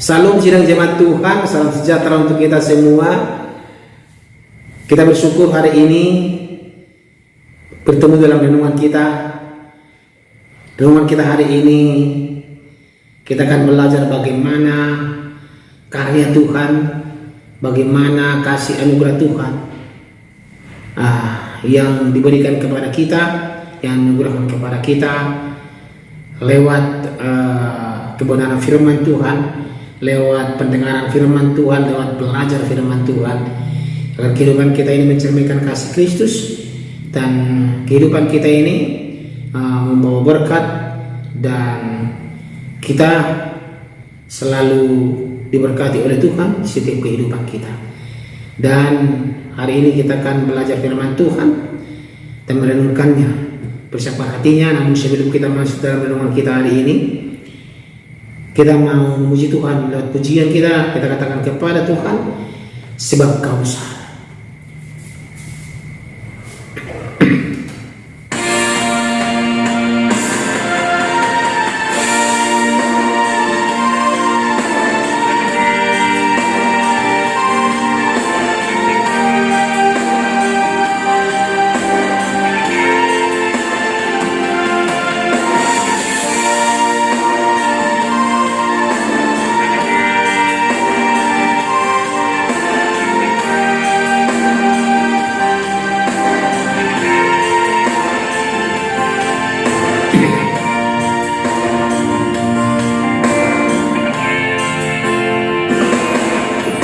Salam sidang jemaat Tuhan, salam sejahtera untuk kita semua. Kita bersyukur hari ini bertemu dalam renungan kita. Renungan kita hari ini kita akan belajar bagaimana karya Tuhan, bagaimana kasih anugerah Tuhan yang diberikan kepada kita, yang anugerahkan kepada kita lewat kebenaran firman Tuhan, lewat pendengaran firman Tuhan, lewat belajar firman Tuhan, agar kehidupan kita ini mencerminkan kasih Kristus dan kehidupan kita ini membawa berkat dan kita selalu diberkati oleh Tuhan di setiap kehidupan kita. Dan hari ini kita akan belajar firman Tuhan dan merenungkannya bersama hatinya. Namun sebelum kita masuk dalam renungan kita hari ini, kita mau memuji Tuhan lewat pujian kita katakan kepada Tuhan, sebab Kau besar.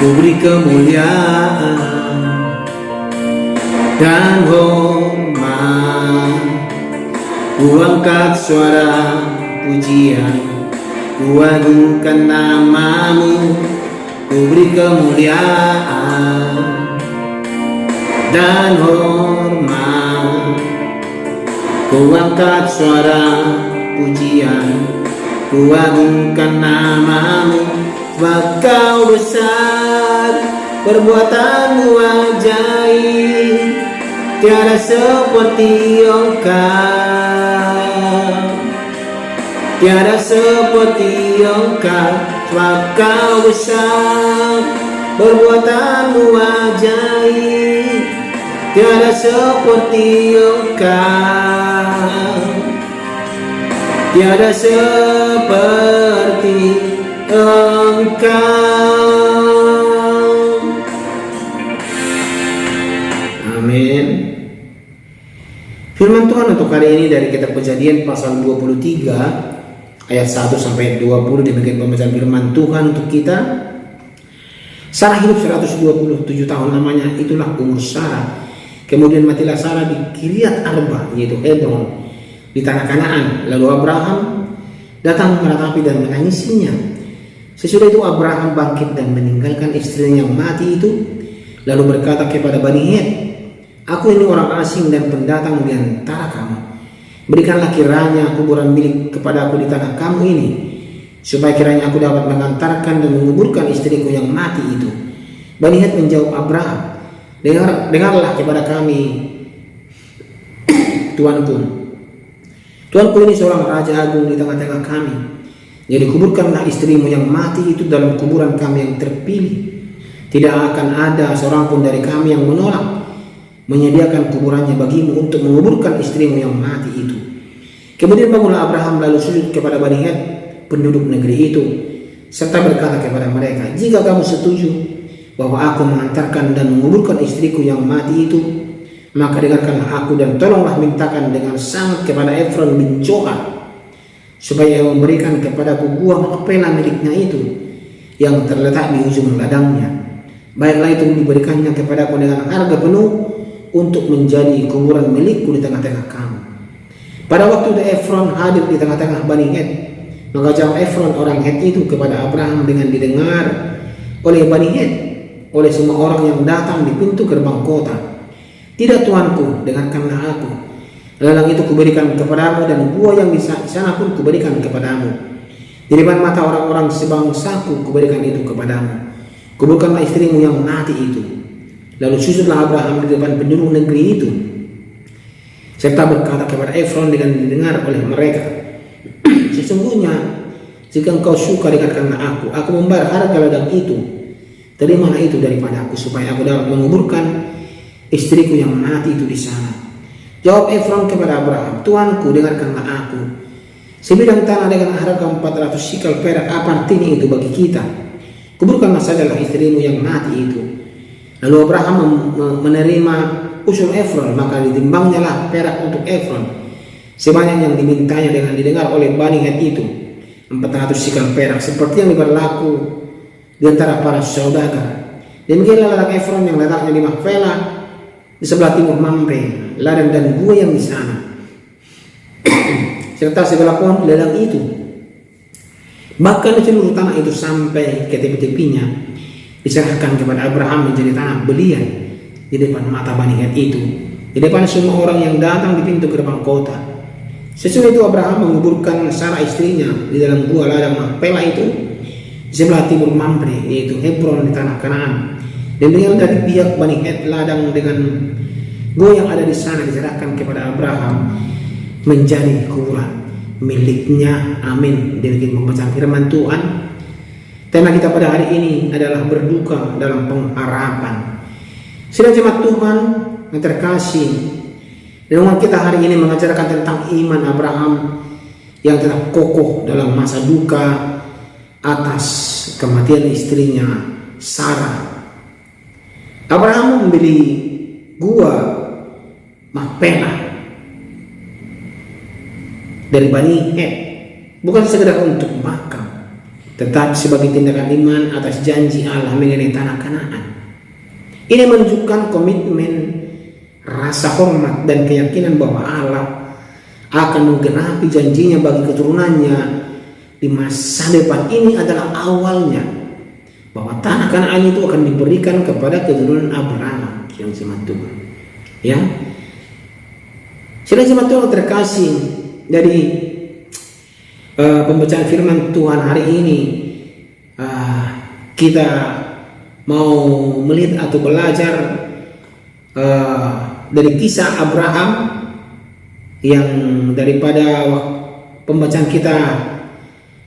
Ku beri kemuliaan dan hormat, ku angkat suara pujian, ku agungkan namamu. Ku beri kemuliaan dan hormat, ku angkat suara pujian, ku agungkan namamu. Sebab Kau besar, perbuatanmu ajaib, tiada seperti Engkau, tiada seperti Engkau. Sebab Kau besar, perbuatanmu ajaib, tiada seperti Engkau, tiada seperti Engkau. Amin. Firman Tuhan untuk hari ini dari kitab Kejadian pasal 23 ayat 1 sampai 20. Demikian pembacaan firman Tuhan untuk kita. Sarah hidup 127 tahun lamanya, itulah umur Sarah. Kemudian matilah Sarah di Kiriat Arba, yaitu Hebron, di tanah Kanaan. Lalu Abraham datang meratapi dan menangisinya. Sesudah itu Abraham bangkit dan meninggalkan istrinya yang mati itu, lalu berkata kepada Bani Het, aku ini orang asing dan pendatang di antara kamu. Berikanlah kiranya kuburan milik kepadaku di tanah kamu ini, supaya kiranya aku dapat mengantarkan dan menguburkan istriku yang mati itu. Bani Het menjawab Abraham, dengarlah kepada kami, Tuanku. Tuanku ini seorang raja agung di tengah-tengah kami. Jadi kuburkanlah istrimu yang mati itu dalam kuburan kami yang terpilih. Tidak akan ada seorang pun dari kami yang menolak menyediakan kuburannya bagimu untuk menguburkan istrimu yang mati itu. Kemudian bangunlah Abraham lalu sujud kepada Bani Het, penduduk negeri itu, serta berkata kepada mereka, jika kamu setuju bahwa aku mengantarkan dan menguburkan istriku yang mati itu, maka dengarkanlah aku dan tolonglah mintakan dengan sangat kepada Efron bin Zohar, supaya memberikan kepadaku gua Makpela miliknya itu yang terletak di ujung ladangnya. Baiklah itu diberikannya kepadaku dengan harga penuh untuk menjadi kuburan milikku di tengah-tengah kamu. Pada waktu Efron hadir di tengah-tengah Bani Het, maka jawab Efron orang Het itu kepada Abraham dengan didengar oleh Bani Het, oleh semua orang yang datang di pintu gerbang kota. Tidak tuanku, dengarkanlah aku. Lelang itu kuberikan kepadamu dan gua yang di sana pun kuberikan kepadamu. Di depan mata orang-orang sebangsaku kuberikan itu kepadamu. Kuburkanlah istrimu yang mati itu. Lalu sujudlah Abraham di depan penduduk negeri itu, serta berkata kepada Efron dengan didengar oleh mereka, sesungguhnya Jika engkau suka, dengarkanlah aku membayar harga ladang itu, terimalah itu daripada aku, supaya aku dapat menguburkan istriku yang mati itu di sana. Jawab Efron kepada Abraham, Tuanku, dengarkanlah aku. Sebidang tanah dengan harga 400 sikal perak, apa artinya itu bagi kita? Kuburkanlah sajalah istrimu yang mati itu. Lalu Abraham menerima usul Efron, maka ditimbangnya lah perak untuk Efron sebanyak yang dimintanya dengan didengar oleh Bani Het itu, 400 sikal perak, seperti yang berlaku di antara para saudagar. Demikianlah ladang Efron yang letaknya di Makfela di sebelah timur Mamre, ladang dan gua yang di sana, serta segala pohon di ladang itu. Bahkan seluruh tanah itu sampai ke tepi-tepinya diserahkan kepada Abraham menjadi tanah belian di depan mata Bani Het itu, di depan semua orang yang datang di pintu gerbang kota. Sesudah itu Abraham menguburkan Sarah istrinya di dalam gua ladang Makpela itu di sebelah timur Mamre, yaitu Hebron di tanah Kanaan. Dan dengan dari pihak Bani Het, ladang dengan gua yang ada di sana diserahkan kepada Abraham menjadi kuburan miliknya. Amin. Demikian pembacaan firman Tuhan. Tema kita pada hari ini adalah berduka dalam pengharapan. Sidang jemaat Tuhan yang terkasih, renungan kita hari ini mengajarkan tentang iman Abraham yang tetap kokoh dalam masa duka atas kematian istrinya Sarah. Abraham membeli gua Makpela dari Bani Het bukan sekedar untuk makam, tetapi sebagai tindakan iman atas janji Allah mengenai tanah Kanaan. Ini menunjukkan komitmen, rasa hormat dan keyakinan bahwa Allah akan menggenapi janjinya bagi keturunannya di masa depan. Ini adalah awalnya bahwa tanah Kanaan itu akan diberikan kepada keturunan Abraham yang jemaat Tuhan. Ya, sidang jemaat Tuhan terkasih, dari pembacaan firman Tuhan hari ini kita mau melihat atau belajar dari kisah Abraham yang daripada pembacaan kita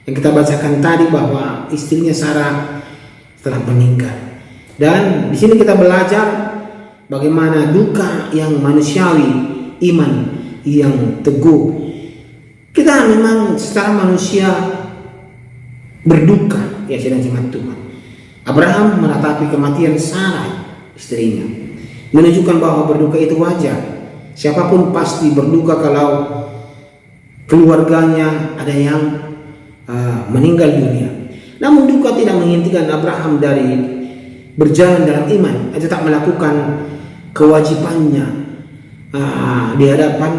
yang kita bacakan tadi, bahwa istrinya Sarah telah meninggal. Dan di sini kita belajar bagaimana duka yang manusiawi, iman yang teguh. Kita memang secara manusia berduka, ya sidang jemaat Tuhan. Abraham menatapi kematian Sarah istrinya, menunjukkan bahwa berduka itu wajar. Siapapun pasti berduka kalau keluarganya ada yang meninggal dunia. Namun duka tidak menghentikan Abraham dari berjalan dalam iman, tetap melakukan kewajibannya di hadapan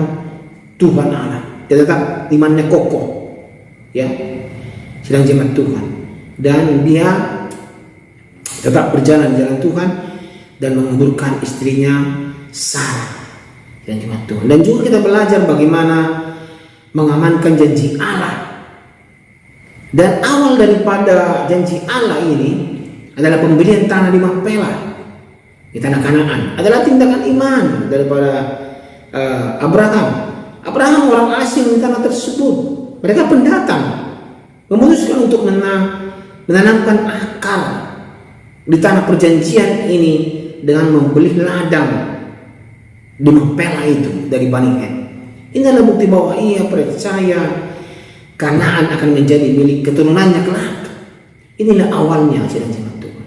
Tuhan Allah. Dia tetap imannya kokoh, ya sidang jemaat Tuhan, dan dia tetap berjalan di jalan Tuhan dan menguburkan istrinya Sarah, sidang jemaat Tuhan. Dan juga kita belajar bagaimana mengamankan janji Allah. Dan awal daripada janji Allah ini adalah pembelian tanah di Makpela di tanah Kanaan, adalah tindakan iman daripada Abraham. Abraham orang asing di tanah tersebut, mereka pendatang, memutuskan untuk menanamkan akar di tanah perjanjian ini dengan membeli ladang di Makpela itu dari Bani Het. Ini adalah bukti bahwa ia percaya Kanaan akan menjadi milik keturunannya kelak. Inilah awalnya, sidang jemaat Tuhan.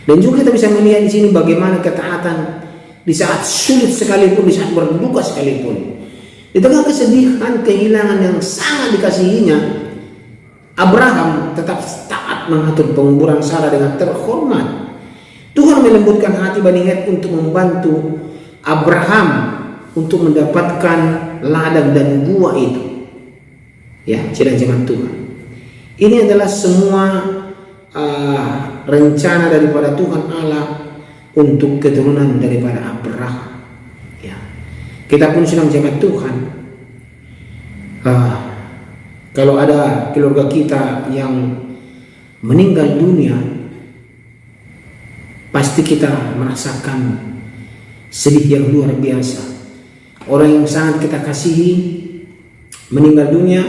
Dan juga kita bisa melihat di sini bagaimana ketaatan di saat sulit sekalipun, di saat berduka sekalipun. Di tengah kesedihan, kehilangan yang sangat dikasihinya, Abraham tetap taat mengatur penguburan Sarah dengan terhormat. Tuhan melembutkan hati Bani Het untuk membantu Abraham untuk mendapatkan ladang dan gua itu. Ya, sidang jemaat Tuhan. Ini adalah semua rencana daripada Tuhan Allah untuk keturunan daripada Abraham. Ya. Kita pun sedang jemaat Tuhan. Kalau ada keluarga kita yang meninggal dunia, pasti kita merasakan sedih yang luar biasa. Orang yang sangat kita kasihi meninggal dunia,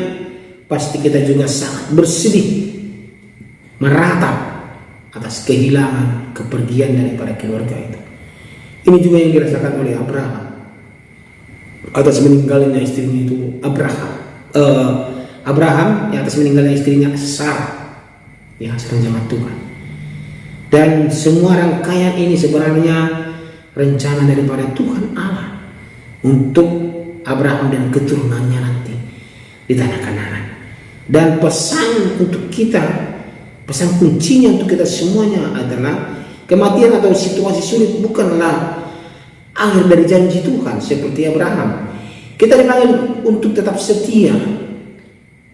pasti kita juga sangat bersedih, meratap atas kehilangan, kepergian daripada keluarga itu. Ini juga yang dirasakan oleh Abraham atas meninggalnya istrinya itu Abraham yang atas meninggalnya istrinya Sarah yang sedang jemaat Tuhan. Dan semua rangkaian ini sebenarnya rencana daripada Tuhan Allah untuk Abraham dan keturunannya nanti di tanah Kanaan. Dan pesan untuk kita, pesan kuncinya untuk kita semuanya adalah kematian atau situasi sulit bukanlah akhir dari janji Tuhan seperti Abraham. Kita dipanggil untuk tetap setia,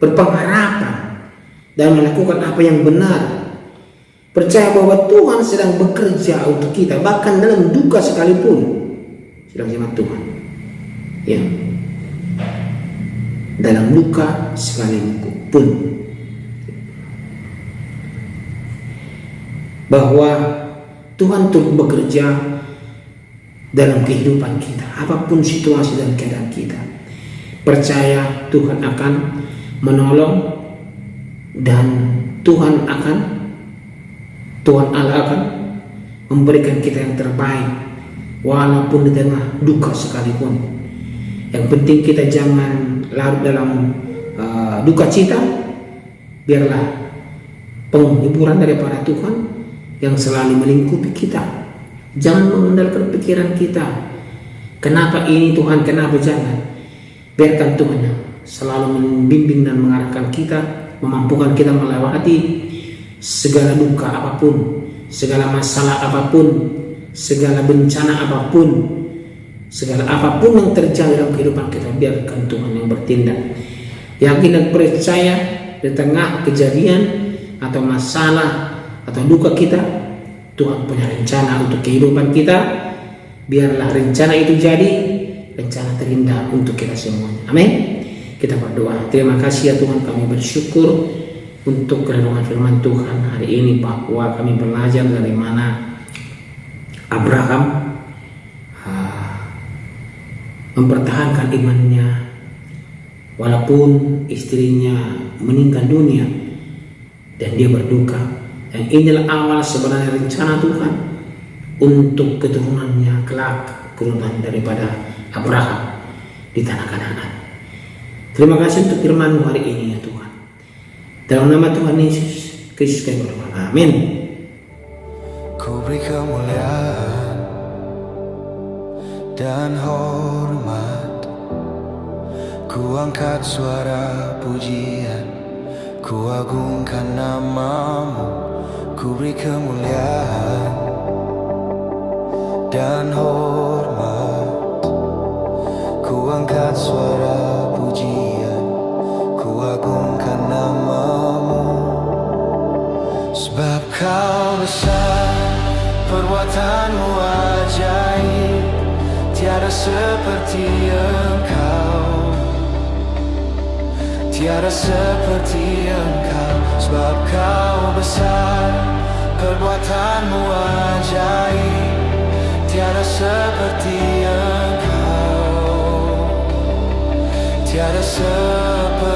berpengharapan, dan melakukan apa yang benar. Percaya bahwa Tuhan sedang bekerja untuk kita, bahkan dalam duka sekalipun. Sedang jemaat Tuhan, ya, dalam duka sekalipun, bahwa Tuhan turut bekerja dalam kehidupan kita, apapun situasi dan keadaan kita. Percaya Tuhan akan menolong, dan Tuhan Allah akan memberikan kita yang terbaik walaupun di tengah duka sekalipun. Yang penting kita jangan larut dalam duka cita. Biarlah penghiburan daripada Tuhan yang selalu melingkupi kita. Jangan mengandalkan pikiran kita, kenapa ini Tuhan, kenapa jangan. Biarkan Tuhan yang selalu membimbing dan mengarahkan kita, memampukan kita melewati segala duka apapun, segala masalah apapun, segala bencana apapun, segala apapun yang terjadi dalam kehidupan kita. Biarkan Tuhan yang bertindak. Yakin dan percaya di tengah kejadian atau masalah atau duka kita, Tuhan punya rencana untuk kehidupan kita. Biarlah rencana itu jadi rencana terindah untuk kita semuanya. Amin. Kita berdoa. Terima kasih ya Tuhan, kami bersyukur untuk kerenungan firman Tuhan hari ini, bahwa kami belajar dari mana Abraham mempertahankan imannya walaupun istrinya meninggal dunia dan dia berduka. Dan inilah awal sebenarnya rencana Tuhan untuk keturunannya kelak, keturunan daripada Abraham di tanah Kanaan. Terima kasih untuk firman-Mu hari ini ya Tuhan. Dalam nama Tuhan Yesus Kristus kami berdoa. Amin. Ku beri kemuliaan dan hormat, ku angkat suara pujian, ku agungkan nama-Mu. Ku beri kemuliaan dan hormat, ku angkat suara pujian, ku agungkan nama-Mu. Sebab Kau besar, perbuatan-Mu ajaib, tiada seperti Engkau, tiada seperti Engkau. Sebab Kau besar, perbuatan-Mu ajaib, tiada seperti Engkau, tiada seperti